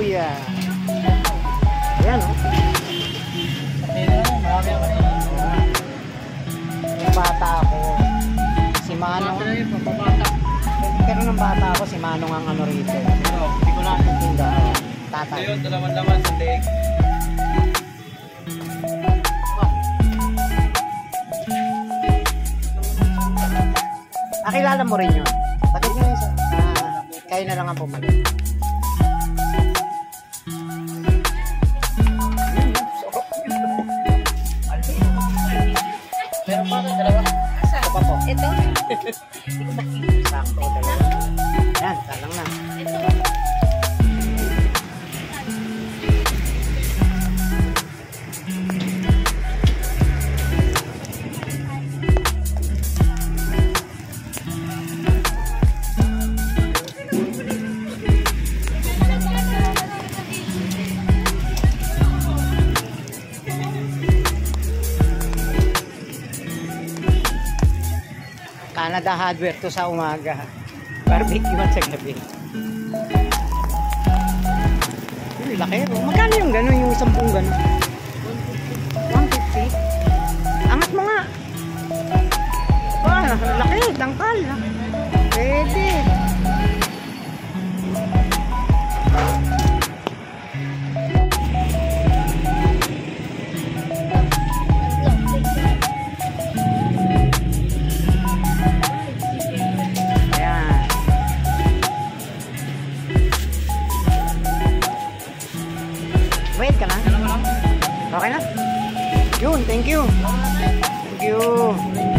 kuya. Ayan, oh. Yung bata ako, si Manong. Pero nung bata ako, si Manong ang ano rito. Hindi ko lang tinda. Tatay. Ito yun, dalaman-laman sa leg. Kilala mo rin yun. Bakit nyo isa? Kayo na lang ang pumalit. Meron pa ito, dalawa. Ito pa po. Ito? Sakto, dalawa. Yan, salang na. Canada hardware to sa umaga. Barbecue at sa gabi. Uy, laki. Magkano yung gano'n? Yung 10 gano'n? 150? Angat mo nga. Laki. Dangkal. Pwede. Wait ka lang. Okay na? Yun, thank you. Thank you.